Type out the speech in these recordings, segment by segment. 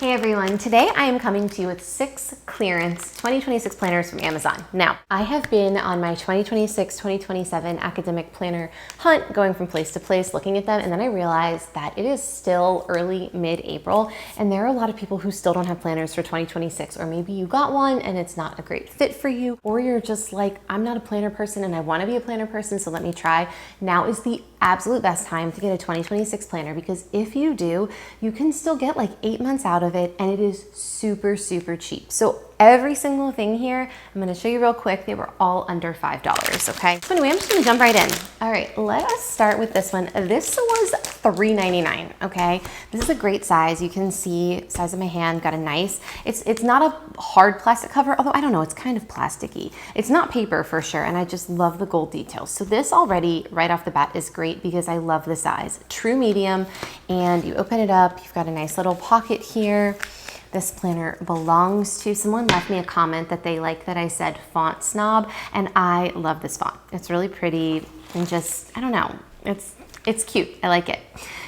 Hey everyone, today I am coming to you with 6 clearance 2026 planners from Amazon. Now, I have been on my 2026-2027 academic planner hunt, going from place to place, looking at them, and then I realized that it is still early mid-April, and there are a lot of people who still don't have planners for 2026, or maybe you got one and it's not a great fit for you, or you're just like, I'm not a planner person and I want to be a planner person, so let me try. Now is the absolute best time to get a 2026 planner, because if you do, you can still get like 8 months out of it, and it is super, super cheap. So every single thing here, I'm gonna show you real quick, they were all under $5, okay? So anyway, I'm just gonna jump right in. All right, let us start with this one. This was $3.99, okay? This is a great size. You can see size of my hand, got a nice, it's not a hard plastic cover, although I don't know, it's kind of plasticky. It's not paper for sure, and I just love the gold details. So this already, right off the bat, is great because I love the size. True medium, and you open it up, you've got a nice little pocket here. This planner belongs to, someone left me a comment that they like that I said font snob, and I love this font. It's really pretty and just, I don't know, it's cute, I like it.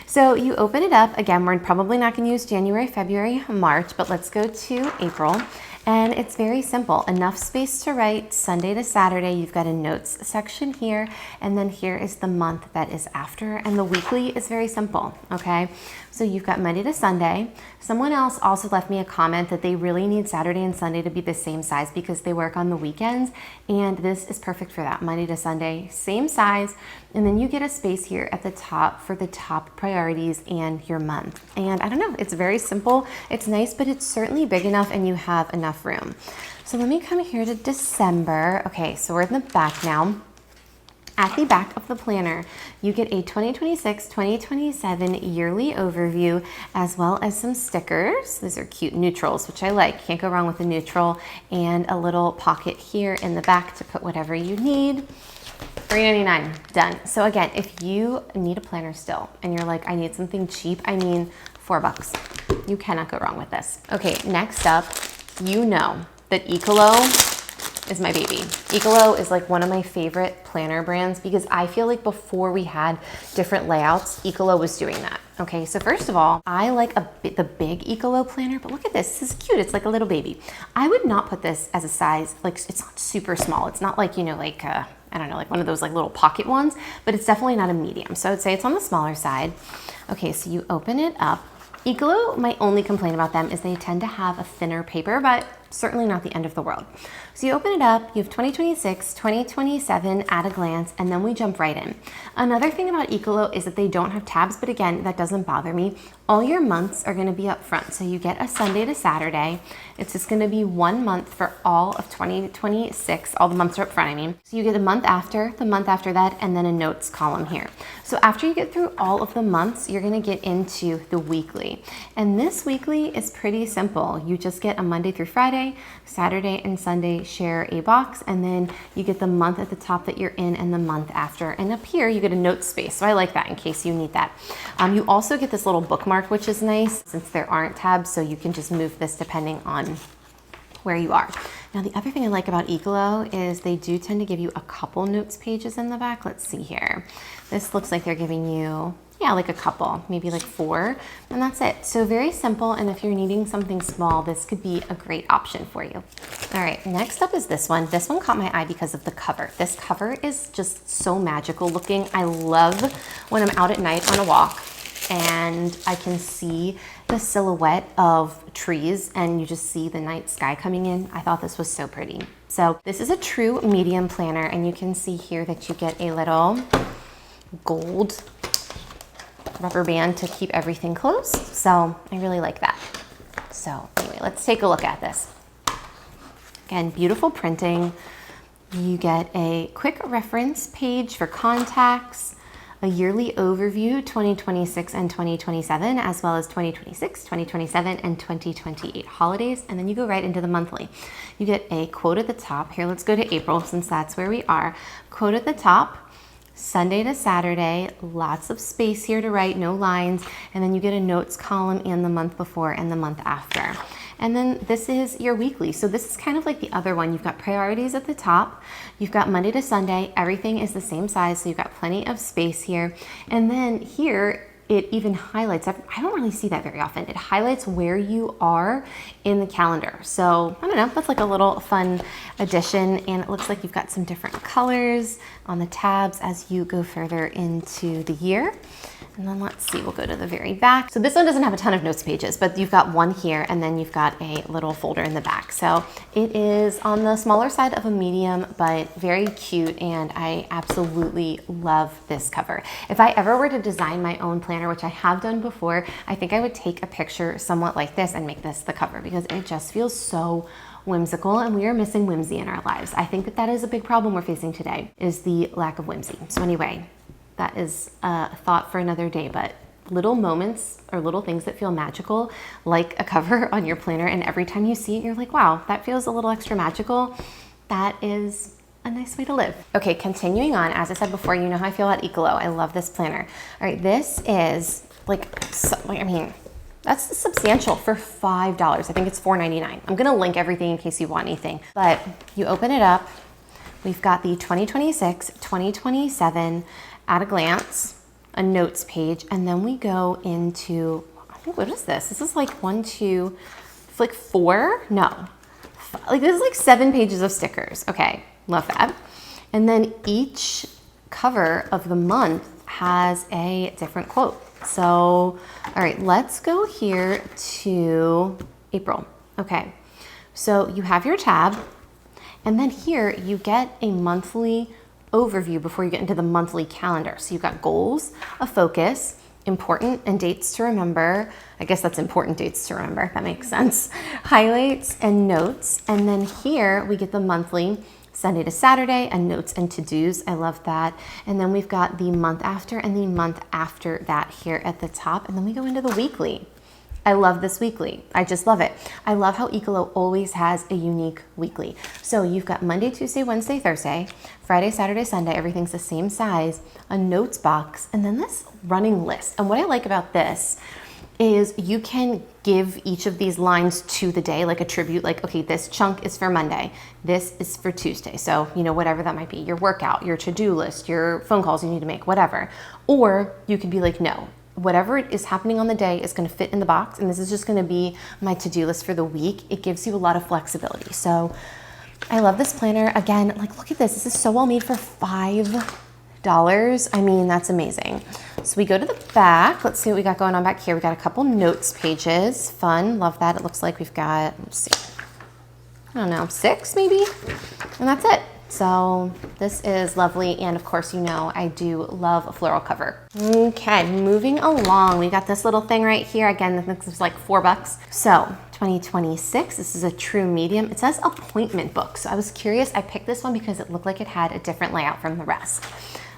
So you open it up, again, we're probably not gonna use January, February, March, but let's go to April. And it's very simple, enough space to write, Sunday to Saturday. You've got a notes section here, and then here is the month that is after, and the weekly is very simple, okay? So you've got Monday to Sunday. Someone else also left me a comment that they really need Saturday and Sunday to be the same size because they work on the weekends, and this is perfect for that. Monday to Sunday, same size, and then you get a space here at the top for the top priorities and your month. And I don't know, it's very simple, it's nice, but it's certainly big enough and you have enough room. So let me come here to December. Okay, so we're in the back now. At the back of the planner, you get a 2026-2027 yearly overview, as well as some stickers. These are cute neutrals, which I like. Can't go wrong with a neutral, and a little pocket here in the back to put whatever you need. $3.99, done. So again, if you need a planner still, and you're like, I need something cheap, I mean, $4. You cannot go wrong with this. Okay, next up, you know that Ecolo is my baby. Ecolo is like one of my favorite planner brands because I feel like before we had different layouts, Ecolo was doing that. Okay, so first of all, I like the big Ecolo planner, but look at this, this is cute, it's like a little baby. I would not put this as a size, like it's not super small. It's not like, you know, like, I don't know, like one of those like little pocket ones, but it's definitely not a medium. So I would say it's on the smaller side. Okay, so you open it up. Ecolo, my only complaint about them is they tend to have a thinner paper, but certainly not the end of the world. So you open it up, you have 2026, 2027 at a glance, and then we jump right in. Another thing about Ecolo is that they don't have tabs, but again, that doesn't bother me. All your months are gonna be up front. So you get a Sunday to Saturday. It's just gonna be 1 month for all of 2026. All the months are up front, I mean. So you get a month after, the month after that, and then a notes column here. So after you get through all of the months, you're gonna get into the weekly. And this weekly is pretty simple. You just get a Monday through Friday, Saturday and Sunday share a box, and then you get the month at the top that you're in and the month after. And up here, you get a note space. So I like that in case you need that. You also get this little bookmark, which is nice since there aren't tabs, so you can just move this depending on where you are. Now, the other thing I like about Ecolo is they do tend to give you a couple notes pages in the back. Let's see here. This looks like they're giving you, yeah, like a couple, maybe like 4, and that's it. So very simple, and if you're needing something small, this could be a great option for you. All right, next up is this one. This one caught my eye because of the cover. This cover is just so magical looking. I love when I'm out at night on a walk and I can see the silhouette of trees and you just see the night sky coming in. I thought this was so pretty. So this is a true medium planner, and you can see here that you get a little gold rubber band to keep everything closed. So I really like that. So anyway, let's take a look at this. Again, beautiful printing. You get a quick reference page for contacts, a yearly overview, 2026 and 2027, as well as 2026, 2027, and 2028 holidays. And then you go right into the monthly. You get a quote at the top. Here, let's go to April since that's where we are. Quote at the top. Sunday to Saturday, lots of space here to write, no lines, and then you get a notes column in the month before and the month after. And then this is your weekly. So this is kind of like the other one. You've got priorities at the top. You've got Monday to Sunday. Everything is the same size, so you've got plenty of space here. And then here, it even highlights, I don't really see that very often. It highlights where you are in the calendar. So I don't know, that's like a little fun addition. And it looks like you've got some different colors on the tabs as you go further into the year. And then let's see, we'll go to the very back. So this one doesn't have a ton of notes pages, but you've got one here and then you've got a little folder in the back. So it is on the smaller side of a medium, but very cute. And I absolutely love this cover. If I ever were to design my own planner, which I have done before, I think I would take a picture somewhat like this and make this the cover because it just feels so whimsical, and we are missing whimsy in our lives. I think that that is a big problem we're facing today, is the lack of whimsy. So anyway, that is a thought for another day, but little moments or little things that feel magical, like a cover on your planner, and every time you see it, you're like, wow, that feels a little extra magical. That is a nice way to live. Okay, continuing on, as I said before, you know how I feel about Ecolo. I love this planner. All right, this is that's substantial for $5. I think it's $4.99. I'm gonna link everything in case you want anything, but you open it up, we've got the 2026, 2027 at a glance, a notes page, and then we go into, I think, what is this? This is like four? No. Like this is like 7 pages of stickers. Okay, love that. And then each cover of the month has a different quote. So, all right, let's go here to April. Okay, so you have your tab, and then here you get a monthly overview before you get into the monthly calendar. So you've got goals, a focus, important and dates to remember. I guess that's important dates to remember. That makes sense. Highlights and notes. And then here we get the monthly Sunday to Saturday and notes and to-dos. I love that. And then we've got the month after and the month after that here at the top. And then we go into the weekly. I love this weekly. I just love it. I love how Ecolo always has a unique weekly. So you've got Monday, Tuesday, Wednesday, Thursday, Friday, Saturday, Sunday, everything's the same size, a notes box, and then this running list. And what I like about this is you can give each of these lines to the day, like attribute, like, okay, this chunk is for Monday, this is for Tuesday. So, you know, whatever that might be, your workout, your to-do list, your phone calls you need to make, whatever. Or you could be like, no, whatever is happening on the day is going to fit in the box, and this is just going to be my to-do list for the week. It gives you a lot of flexibility. So I love this planner. Again, like, look at this. This is so well made for $5. I mean, that's amazing. So we go to the back. Let's see what we got going on back here. We got a couple notes pages. Fun. Love that. It looks like we've got, let's see, I don't know, 6 maybe? And that's it. So this is lovely, and of course, you know, I do love a floral cover. Okay, moving along, we got this little thing right here. Again, this is like $4. So 2026, this is a true medium. It says appointment book. So I was curious, I picked this one because it looked like it had a different layout from the rest.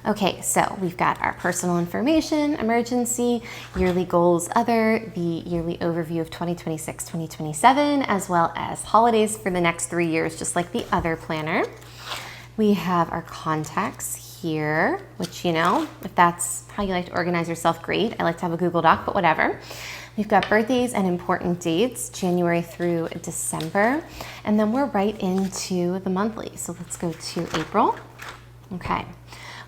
Okay, so we've got our personal information, emergency, yearly goals, other, the yearly overview of 2026, 2027, as well as holidays for the next 3 years, just like the other planner. We have our contacts here, which, you know, if that's how you like to organize yourself, great. I like to have a Google Doc, but whatever. We've got birthdays and important dates, January through December. And then we're right into the monthly. So let's go to April. Okay.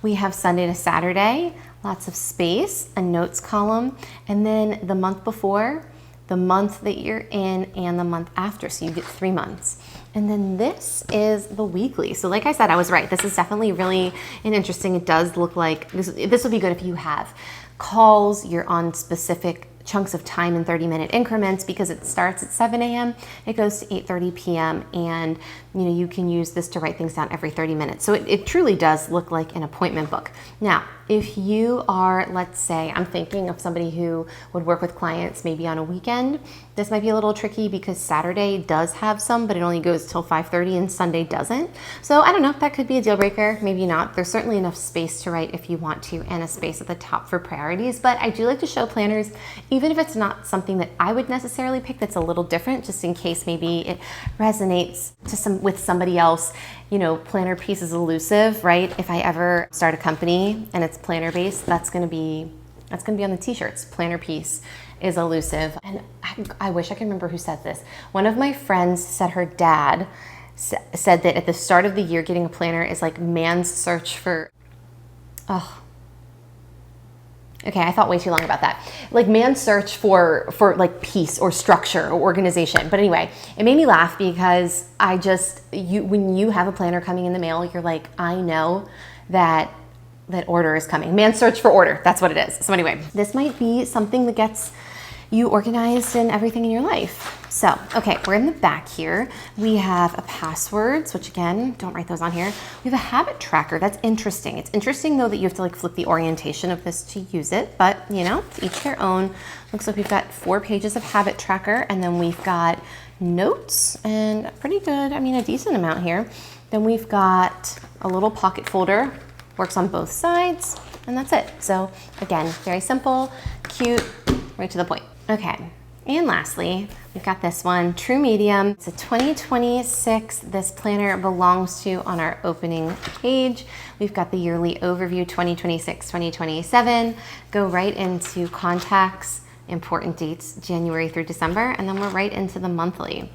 We have Sunday to Saturday, lots of space, a notes column, and then the month before, the month that you're in, and the month after. So you get 3 months. And then this is the weekly. So like I said, I was right. This is definitely really interesting. It does look like, this would be good if you have calls, you're on specific chunks of time in 30-minute increments, because it starts at 7 a.m., it goes to 8:30 p.m., and you know, you can use this to write things down every 30 minutes. So it truly does look like an appointment book. Now, if you are, let's say, I'm thinking of somebody who would work with clients maybe on a weekend, this might be a little tricky because Saturday does have some, but it only goes till 5:30 and Sunday doesn't. So I don't know, that could be a deal breaker, maybe not. There's certainly enough space to write if you want to, and a space at the top for priorities. But I do like to show planners, even if it's not something that I would necessarily pick, that's a little different, just in case maybe it resonates with somebody else. You know, planner piece is elusive, right? If I ever start a company and it's planner based, that's gonna be on the t-shirts. Planner piece is elusive. And I wish I could remember who said this. One of my friends said her dad said that at the start of the year, getting a planner is like man's search for, Okay, I thought way too long about that. Like man's search for like peace or structure or organization. But anyway, it made me laugh because when you have a planner coming in the mail, you're like, I know that order is coming. Man's search for order, that's what it is. So anyway, this might be something that gets you organized in everything in your life. So, okay, we're in the back here. We have a passwords, which again, don't write those on here. We have a habit tracker. That's interesting. It's interesting though that you have to like flip the orientation of this to use it, but you know, to each their own. Looks like we've got 4 pages of habit tracker, and then we've got notes and pretty good, a decent amount here. Then we've got a little pocket folder, works on both sides, and that's it. So again, very simple, cute, right to the point. Okay, and lastly, we've got this one, True Medium. It's a 2026. This planner belongs to on our opening page. We've got the yearly overview 2026-2027. Go right into contacts, important dates, January through December, and then we're right into the monthly.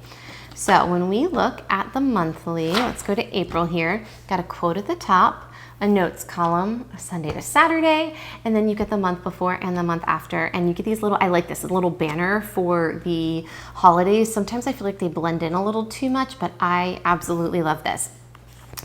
So when we look at the monthly, let's go to April here. Got a quote at the top, a notes column, Sunday to Saturday, and then you get the month before and the month after, and you get these little, I like this, a little banner for the holidays. Sometimes I feel like they blend in a little too much, but I absolutely love this.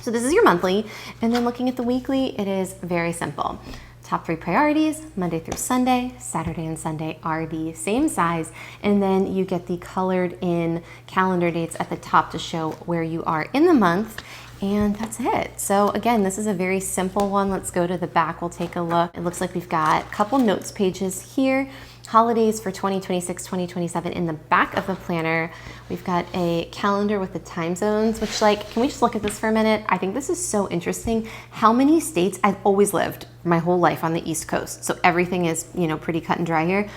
So this is your monthly, and then looking at the weekly, it is very simple. Top 3 priorities, Monday through Sunday, Saturday and Sunday are the same size, and then you get the colored in calendar dates at the top to show where you are in the month. And that's it. So again, this is a very simple one. Let's go to the back, we'll take a look. It looks like we've got a couple notes pages here. Holidays for 2026, 2027 in the back of the planner. We've got a calendar with the time zones, which can we just look at this for a minute? I think this is so interesting. How many states, I've always lived my whole life on the East Coast. So everything is, pretty cut and dry here.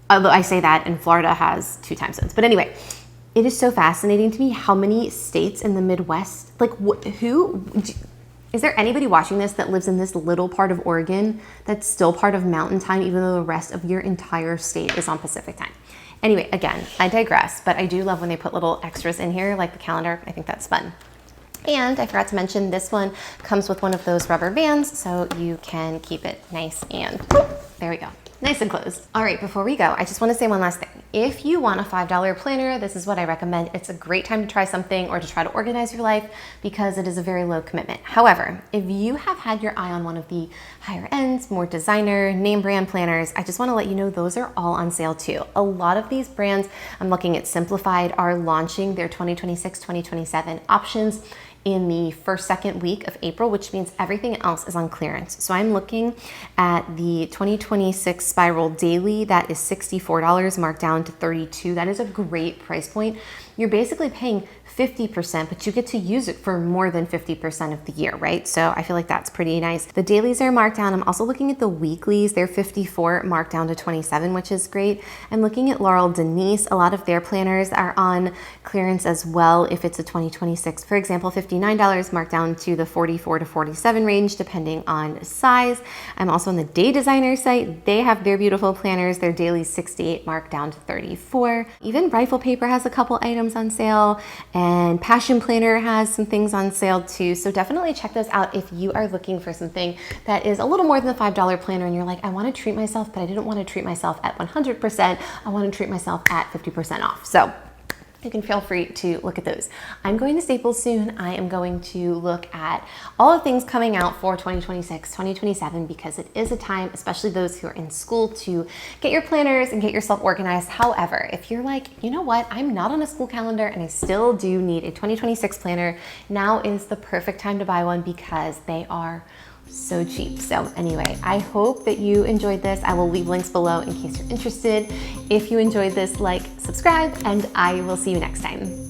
Although I say that, and Florida has 2 time zones. But anyway, it is so fascinating to me how many states in the Midwest, is there anybody watching this that lives in this little part of Oregon that's still part of Mountain Time, even though the rest of your entire state is on Pacific Time? Anyway, again, I digress, but I do love when they put little extras in here, like the calendar. I think that's fun. And I forgot to mention, this one comes with one of those rubber bands, so you can keep it nice and, there we go. Nice and closed. All right, before we go, I just want to say one last thing. If you want a $5 planner, this is what I recommend. It's a great time to try something or to try to organize your life because it is a very low commitment. However, if you have had your eye on one of the higher ends, more designer, name brand planners, I just want to let you know those are all on sale too. A lot of these brands, I'm looking at Simplified, are launching their 2026, 2027 options in the second week of April, which means everything else is on clearance. So I'm looking at the 2026 Spiral Daily. That is $64, marked down to $32. That is a great price point. You're basically paying 50%, but you get to use it for more than 50% of the year, right? So I feel like that's pretty nice. The dailies are marked down. I'm also looking at the weeklies. They're 54, marked down to 27, which is great. I'm looking at Laurel Denise. A lot of their planners are on clearance as well. If it's a 2026, for example, $59, marked down to the 44 to 47 range, depending on size. I'm also on the Day Designer site. They have their beautiful planners. Their dailies 68, marked down to 34. Even Rifle Paper has a couple items on sale, and Passion Planner has some things on sale too. So definitely check those out if you are looking for something that is a little more than the $5 planner and you're like, I want to treat myself, but I didn't want to treat myself at 100%. I want to treat myself at 50% off. So you can feel free to look at those. I'm going to Staples soon. I am going to look at all the things coming out for 2026, 2027, because it is a time, especially those who are in school, to get your planners and get yourself organized. However, if you're like, you know what, I'm not on a school calendar and I still do need a 2026 planner, now is the perfect time to buy one because they are so cheap. So anyway, I hope that you enjoyed this. I will leave links below in case you're interested. If you enjoyed this, like, subscribe, and I will see you next time.